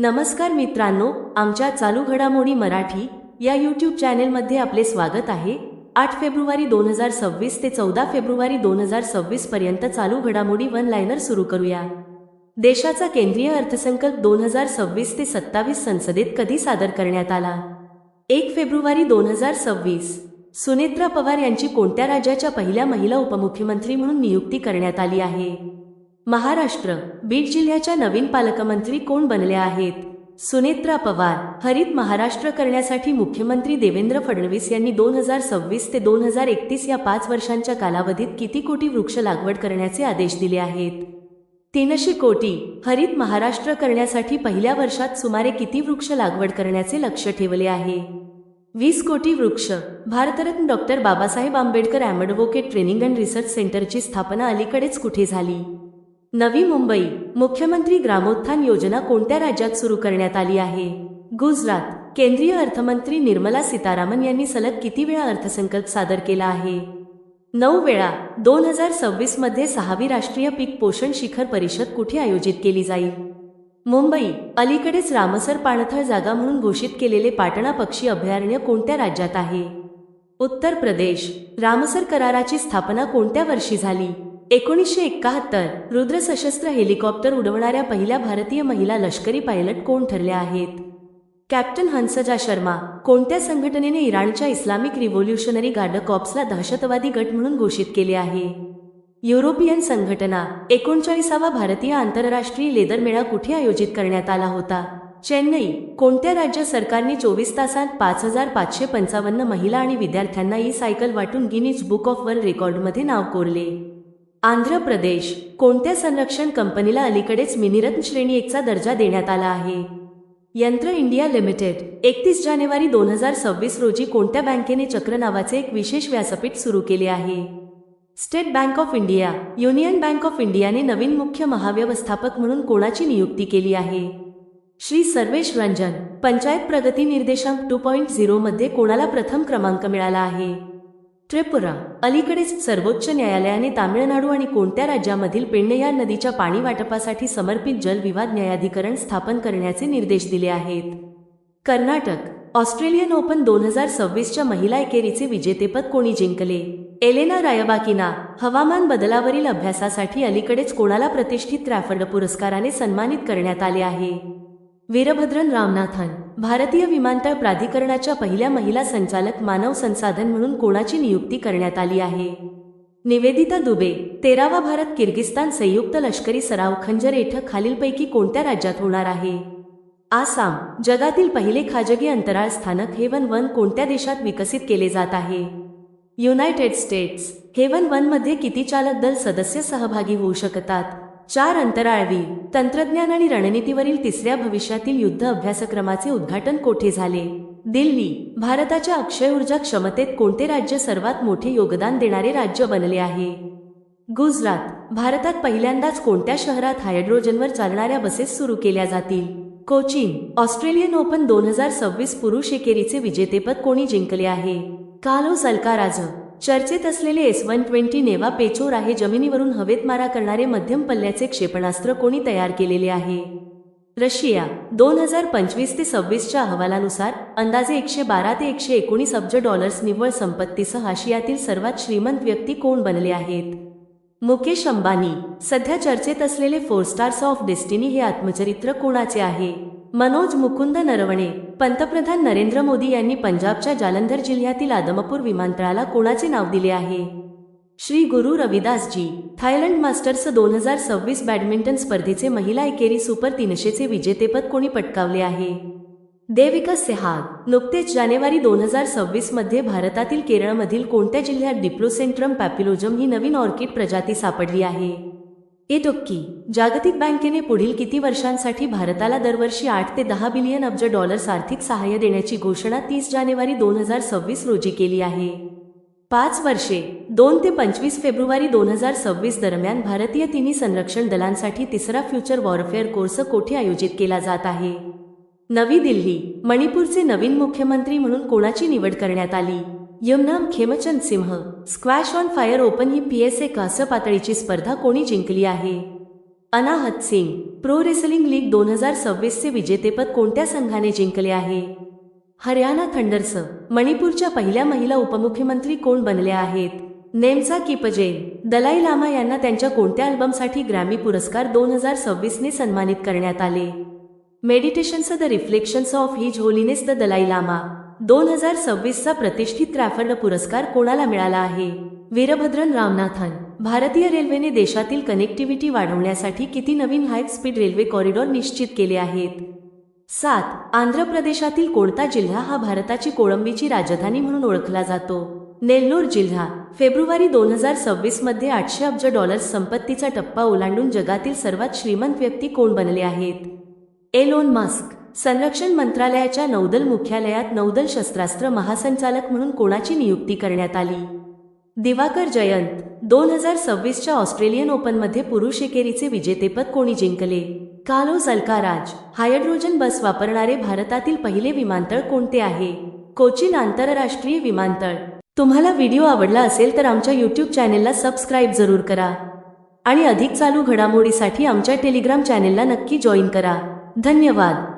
नमस्कार मित्रांनो, आमच्या चालू घडामोडी मराठी या यूट्यूब चॅनेलमध्ये आपले स्वागत आहे। 8 फेब्रुवारी 2026 ते 14 फेब्रुवारी 2026 पर्यंत चालू घडामोडी वन लाइनर सुरू करूया। देशाचा केंद्रीय अर्थसंकल्प 2026 ते 27 संसदेत कधी सादर करण्यात आला? 1 फेब्रुवारी 2026। सुनेत्रा पवार यांची कोणत्या राज्याच्या पहिल्या महिला उपमुख्यमंत्री म्हणून नियुक्ती करण्यात आली आहे? महाराष्ट्र। बीड जिल्ह्याच्या नवीन पालकमंत्री कोण बनल्या आहेत? सुनेत्रा पवार। हरित महाराष्ट्र करण्यासाठी मुख्यमंत्री देवेंद्र फडणवीस यांनी 2026 ते 2031 या 5 वर्षांच्या कालावधीत किती कोटी वृक्ष लागवड करण्याचे आदेश दिले आहेत? 300 कोटी। हरित महाराष्ट्र करण्यासाठी पहिल्या वर्षात सुमारे किती वृक्ष लागवड करण्याचे लक्ष्य ठेवले आहे? 20 कोटी वृक्ष। Bharat Ratna doctor Babasaheb Ambedkar advocate training and research सेंटरची स्थापना अलीकडेच कुठे झाली? नवी मुंबई। मुख्यमंत्री ग्रामोत्थान योजना कोणत्या राज्यात सुरू करण्यात आली आहे? गुजरात। केंद्रीय अर्थमंत्री निर्मला सीतारामन यांनी सलग किती वेळा अर्थसंकल्प सादर केला आहे? 9 वेळा। 2026 मध्ये 6वी राष्ट्रीय पीक पोषण शिखर परिषद कुठे आयोजित केली जाईल? मुंबई। अलीकडेच रामसर पाणथळ जागा म्हणून घोषित केलेले पाटणा पक्षी अभयारण्य कोणत्या राज्यात आहे? उत्तर प्रदेश। रामसर कराराची स्थापना कोणत्या वर्षी झाली? 1971। रुद्र सशस्त्र हेलिकॉप्टर उडवणाऱ्या पहिल्या भारतीय महिला लष्करी पायलट कोण ठरल्या आहेत? कॅप्टन हंसजा शर्मा। कोणत्या संघटनेने इराणच्या इस्लामिक रिव्होल्युशनरी गार्ड कॉर्प्सला दहशतवादी गट म्हणून घोषित केले आहे? युरोपियन संघटना। 39वा भारतीय आंतरराष्ट्रीय लेदर मेळा कुठे आयोजित करण्यात आला होता? चेन्नई। कोणत्या राज्य सरकारने 24 तासांत 5555 महिला आणि विद्यार्थ्यांना ई-सायकल वाटून गिनीज बुक ऑफ वर्ल्ड रेकॉर्डमध्ये नाव कोरले? आंध्र प्रदेश। कोणत्या संरक्षण कंपनीला अलीकडेच मिनिरत्न श्रेणी 1 चा दर्जा देण्यात आला आहे? यंत्र इंडिया लिमिटेड। 31 जानेवारी 2026 रोजी कोणत्या बँकेने चक्र नावाचे एक विशेष व्यासपीठ सुरू केले आहे? State bank of India. Union bank of इंडियाने नवीन मुख्य महाव्यवस्थापक म्हणून कोणाची नियुक्ती केली आहे? श्री सर्वेश रंजन। पंचायत प्रगती निर्देशांक 2.0 मध्ये कोणाला प्रथम क्रमांक मिळाला आहे? त्रिपुरा। अलीकडेच सर्वोच्च न्यायालयाने तामिळनाडू आणि कोणत्या राज्यामधील पेण्णयार नदीच्या पाणी वाटपासाठी समर्पित जल विवाद न्यायाधिकरण स्थापन करण्याचे निर्देश दिले आहेत? कर्नाटक। ऑस्ट्रेलियन ओपन 2026च्या महिला एकेरीचे विजेतेपद कोणी जिंकले? Elena Rybakina. हवामान बदलावरील अभ्यासासाठी अलीकडेच कोणाला प्रतिष्ठित क्रॅफर्ड पुरस्काराने सन्मानित करण्यात आले आहे? वीरभद्रन रामनाथन। भारतीय विमानतळ प्राधिकरणाच्या पहिल्या महिला संचालक मानव संसाधन म्हणून कोणाची नियुक्ती करण्यात आली आहे? निवेदिता दुबे। 13वा भारत किर्गिस्तान संयुक्त लष्करी सराव खंजर येथे खालीलपैकी कोणत्या राज्यात होणार आहे? आसाम। जगातील पहिले खाजगी अंतराळ स्थानक हेवन 1 कोणत्या देशात विकसित केले जात आहे? United states. हेवन 1 मध्ये किती चालक दल सदस्य सहभागी होऊ शकतात? 4 अंतराळवीर। तंत्रज्ञान आणि रणनीतीवरील 3ऱ्या भविष्यातील युद्ध अभ्यासक्रमाचे उद्घाटन कोठे झाले? दिल्ली। भारताच्या अक्षय ऊर्जा क्षमतेत कोणते राज्य सर्वात मोठे योगदान देणारे राज्य बनले आहे? गुजरात। भारतात पहिल्यांदाच कोणत्या शहरात हायड्रोजनवर चालणाऱ्या बसेस सुरू केल्या जातील? कोचीन। ऑस्ट्रेलियन ओपन 2026 पुरुष एकेरीचे विजेतेपद कोणी जिंकले आहे? कार्लोस अल्काराझ। चर्चेत असलेले S-120 नेव्हा पेचोर आहे जमिनीवरून हवेत मारा करणारे मध्यम पल्ल्याचे क्षेपणास्त्र कोणी तयार केलेले आहे? रशिया। 2025 ते 26च्या अहवालानुसार अंदाजे 112 ते 119 अब्ज डॉलर्स निव्वळ संपत्तीसह आशियातील सर्वात श्रीमंत व्यक्ती कोण बनले आहेत? मुकेश अंबानी। सध्या चर्चेत असलेले 4 स्टार्स ऑफ डेस्टिनी हे आत्मचरित्र कोणाचे आहे? मनोज मुकुंद नरवणे। पंतप्रधान नरेंद्र मोदी यांनी पंजाबच्या जालंधर जिल्ह्यातील आदमपूर विमानतळाला कोणाचे नाव दिले आहे? श्री गुरु रविदासजी। थायलंड मास्टर्स 2026 बॅडमिंटन स्पर्धेचे महिला एकेरी सुपर 300चे विजेतेपद कोणी पटकावले आहे? देविका सेहाग। नुकतेच जानेवारी 2026 मध्ये भारतातील केरळमधील कोणत्या जिल्ह्यात डिप्लोसेंट्रम पॅपिलोजम ही नवीन ऑर्किड प्रजाती सापडली आहे? इडुक्की। जागतिक बँकेने पुढील किती वर्षांसाठी भारताला दरवर्षी 8 ते 10 बिलियन अब्ज डॉलर्स आर्थिक सहाय्य देण्याची घोषणा 30 जानेवारी 2026 रोजी केली आहे? 5 वर्षे। 2 ते 25 फेब्रुवारी 2026 दरम्यान भारतीय तिन्ही संरक्षण दलांसाठी 3रा फ्युचर वॉरफेअर कोर्स कोठे आयोजित केला जात आहे? नवी दिल्ली। मणिपूरचे नवीन मुख्यमंत्री म्हणून कोणाची निवड करण्यात आली? Yamuna Khemchand Singh. Squash on fire open ही PSA कांस्य पातळीची स्पर्धा कोणी जिंकली आहे? Anahat Singh. Pro wrestling league 2026 चे विजेतेपद कोणत्या संघाने जिंकले आहे? हरियाणा थंडर्स. मणिपूरच्या पहिल्या महिला उपमुख्यमंत्री कोण बनल्या आहेत? नेमसा किपजेन. दलाई लामा यांना त्यांच्या कोणत्या अल्बमसाठी ग्रॅमी पुरस्कार 2026 ने सन्मानित करण्यात आले? Meditations the reflections of his holiness the Dalai Lama. 2026 चा प्रतिष्ठित क्रॅफर्ड पुरस्कार कोणाला मिळाला आहे? वीरभद्रन रामनाथन. भारतीय रेल्वेने देशातील कनेक्टिव्हिटी वाढवण्यासाठी किती नवीन हाय स्पीड रेल्वे कॉरिडॉर निश्चित केले आहेत? 7. आंध्र प्रदेशातील कोणता जिल्हा हा भारताची कोळंबीची राजधानी म्हणून ओळखला जातो? नेल्लोर जिल्हा. फेब्रुवारी 2026 मध्ये $800 अब्ज संपत्तीचा टप्पा ओलांडून जगातील सर्वात श्रीमंत व्यक्ती कोण बनले आहेत? Elon Musk. संरक्षण मंत्रालयाच्या नौदल मुख्यालयात नौदल शस्त्रास्त्र महासंचालक म्हणून कोणाची नियुक्ती करण्यात आली? दिवाकर जयंत. 2026च्या ऑस्ट्रेलियन ओपनमध्ये पुरुष एकेरीचे विजेतेपद कोणी जिंकले? Carlos Alcaraz. हायड्रोजन बस वापरणारे भारतातील पहिले विमानतळ कोणते आहे? कोचीन आंतरराष्ट्रीय विमानतळ. तुम्हाला व्हिडिओ आवडला असेल तर आमच्या यूट्यूब चॅनेलला सबस्क्राईब जरूर करा आणि अधिक चालू घडामोडीसाठी आमच्या टेलिग्राम चॅनेलला नक्की जॉईन करा. धन्यवाद.